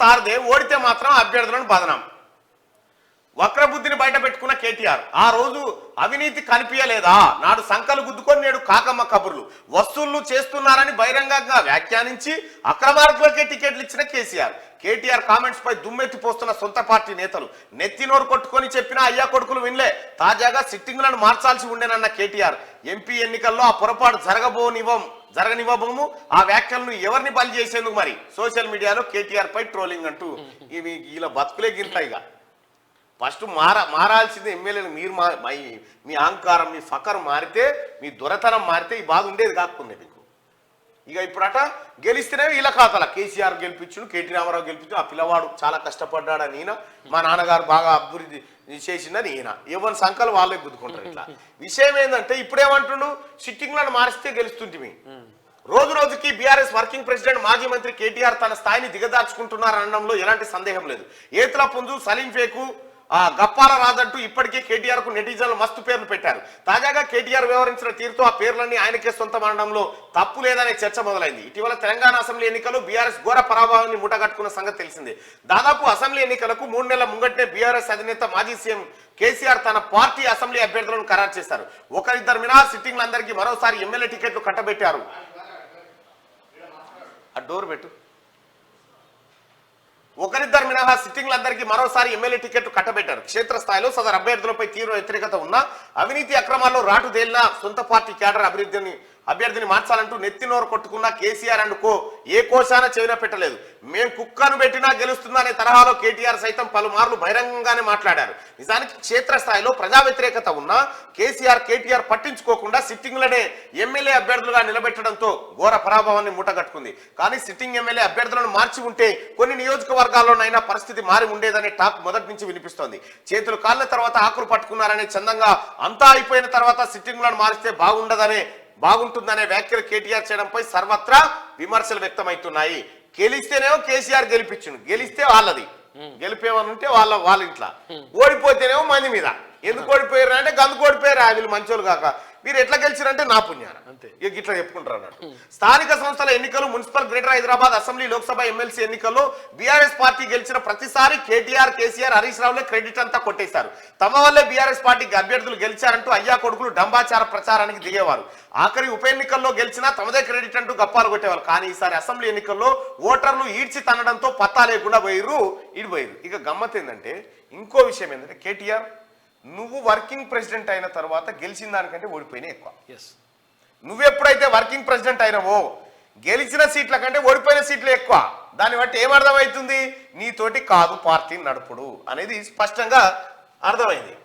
సార్దే, ఓడితే మాత్రం అభ్యర్థులను బదనాం. వక్రబుద్ధిని బయట పెట్టుకున్న కేటీఆర్ ఆ రోజు అవినీతి కనిపించలేదా? నాడు సంకలు గుద్దుకొని నేడు కాకమ్మ కబుర్లు వసూళ్లు చేస్తున్నారని బహిరంగంగా వ్యాఖ్యానించి అక్రమార్కులకే టికెట్లు ఇచ్చిన కేటీఆర్ కామెంట్స్ పై దుమ్మెత్తి పోస్తున్న సొంత పార్టీ నేతలు నెత్తినోరు కొట్టుకొని చెప్పినా అయ్యా కొడుకులు వినలే. తాజాగా సిట్టింగ్లను మార్చాల్సి ఉండేనన్న కేటీఆర్ ఎంపీ ఎన్నికల్లో ఆ పొరపాటు జరగనివ్వబోము. ఆ వ్యాఖ్యలను ఎవరిని బలి చేసేందుకు మరి సోషల్ మీడియాలో కేటీఆర్ పై ట్రోలింగ్ అంటూ ఇవి ఇలా బతుకులే గింతాయిగా. ఫస్ట్ మారాల్సింది ఎమ్మెల్యేలు. మీరు మీ అహంకారం మీ ఫకర్ మారితే, మీ దొరతనం మారితే ఈ బాధ ఉండేది కాకుండా మీకు. ఇక ఇప్పుడట గెలిస్తేనే వీళ్ళ ఖాతాల కేసీఆర్ గెలిపించును, కేటీ రామారావు గెలిపించు, ఆ పిల్లవాడు చాలా కష్టపడ్డాడని ఈయన, మా నాన్నగారు బాగా అభివృద్ధి చేసిందని ఈయన, ఎవరి సంకలు వాళ్ళే గుద్దుకుంటారు. ఇట్లా విషయం ఏంటంటే ఇప్పుడేమంటుండు, సిట్టింగ్లను మారిస్తే గెలుస్తుంటిమి. రోజు రోజుకి బీఆర్ఎస్ వర్కింగ్ ప్రెసిడెంట్ మాజీ మంత్రి కేటీఆర్ తన స్థాయిని దిగదార్చుకుంటున్నారనడంలో ఎలాంటి సందేహం లేదు. ఏతుల పుంజు, సలీం ఫేకు, గప్పాల రాజంటూ ఇప్పటికే కేటీఆర్ కు నెటిజన్లు మస్తు పేర్లు పెట్టారు. తాజాగా కేటీఆర్ వ్యవహరించిన తీరుతో ఆ పేర్లన్నీ ఆయనకే సొంతం అనడంలో తప్పు లేదనే చర్చ మొదలైంది. ఇటీవల తెలంగాణ అసెంబ్లీ ఎన్నికలు బీఆర్ఎస్ ఘోర పరాభవాన్ని మూటగట్టుకున్న సంగతి తెలిసిందే. దాదాపు అసెంబ్లీ ఎన్నికలకు 3 నెలల ముంగట్నే బీఆర్ఎస్ అధినేత మాజీ సీఎం కేసీఆర్ తన పార్టీ అసెంబ్లీ అభ్యర్థులను ఖరారు చేశారు. ఒకరిద్దరు మినహా సిట్టింగ్లందరికీ మరోసారి ఎమ్మెల్యే టికెట్లు కట్టబెట్టారు. ఆ డోర్ పెట్టు. ఒకరిద్దరు మినహా సిట్టింగ్లందరికీ మరోసారి ఎమ్మెల్యే టికెట్లు కట్టబెట్టారు. క్షేత్రస్థాయిలో సదరు అభ్యర్థులపై తీవ్ర వ్యతిరేకత ఉన్నా, అవినీతి అక్రమాల్లో రాటు తేలిన సొంత పార్టీ క్యాడర్ అభ్యర్థిని మార్చాలంటూ నెత్తినోరు కొట్టుకున్న కేసీఆర్ అండ్ కో ఏ కోశాన చెవిన పెట్టలేదు. మేం కుక్కను పెట్టినా గెలుస్తుందనే తరహాలో కేటీఆర్ సైతం పలుమార్లు బహిరంగంగానే మాట్లాడారు. నిజానికి క్షేత్రస్థాయిలో ప్రజా వ్యతిరేకత ఉన్నా కేటీఆర్ పట్టించుకోకుండా సిట్టింగ్లనే ఎమ్మెల్యే అభ్యర్థులుగా నిలబెట్టడంతో ఘోర పరాభవాన్ని మూటగట్టుకుంది. కానీ సిట్టింగ్ ఎమ్మెల్యే అభ్యర్థులను మార్చి ఉంటే కొన్ని నియోజకవర్గాల్లోనైనా పరిస్థితి మారి ఉండేదనే టాక్ మొదటి నుంచి వినిపిస్తోంది. చేతులు కాళ్ళ తర్వాత ఆకులు పట్టుకున్నారనే చందంగా అంతా అయిపోయిన తర్వాత సిట్టింగ్లను మారిస్తే బాగుంటుందనే వ్యాఖ్యలు కేటీఆర్ చేయడంపై సర్వత్రా విమర్శలు వ్యక్తమవుతున్నాయి. గెలిస్తేనేమో కేసీఆర్ గెలిపించును, గెలిస్తే వాళ్ళది, గెలిపేమని ఉంటే వాళ్ళ ఇంట్లో, ఓడిపోతేనేమో మంది మీద. ఎందుకు ఓడిపోయారు అంటే గందుకు ఓడిపోయారు, వీళ్ళు మంచోళ్ళు కాక, మీరు ఎట్లా గెలిచారంటే నా పుణ్యాన, అంతే. ఇక ఇట్లా చెప్పుకుంటారు అన్నట్టు. స్థానిక సంస్థల ఎన్నికలు, municipal greater Hyderabad assembly, Lok Sabha MLC ఎన్నికల్లో బీఆర్ఎస్ పార్టీ గెలిచిన ప్రతిసారి కేసీఆర్, హరీష్ రావులే క్రెడిట్ అంతా కొట్టేశారు. తమ వల్లే బీఆర్ఎస్ పార్టీకి అభ్యర్థులు గెలిచారంటూ అయ్యా కొడుకులు డంబాచార ప్రచారానికి దిగేవారు. ఆఖరి ఉప ఎన్నికల్లో గెలిచినా తమదే క్రెడిట్ అంటూ గప్పాలు కొట్టేవారు. కానీ ఈసారి అసెంబ్లీ ఎన్నికల్లో ఓటర్లు ఈడ్చి తన్నడంతో పత్తా లేకుండా ఇడిపోయారు. ఇక గమ్మత్ ఏంటంటే, ఇంకో విషయం ఏంటంటే, కేటీఆర్ నువ్వు వర్కింగ్ ప్రెసిడెంట్ అయిన తర్వాత గెలిచిన దానికంటే ఓడిపోయినా ఎక్కువ. నువ్వెప్పుడైతే వర్కింగ్ ప్రెసిడెంట్ అయినవో గెలిచిన సీట్ల కంటే ఓడిపోయిన సీట్లు ఎక్కువ. దాన్ని బట్టి ఏమర్థమవుతుంది, నీతోటి కాదు పార్టీని నడుపుడు అనేది స్పష్టంగా అర్థమైంది.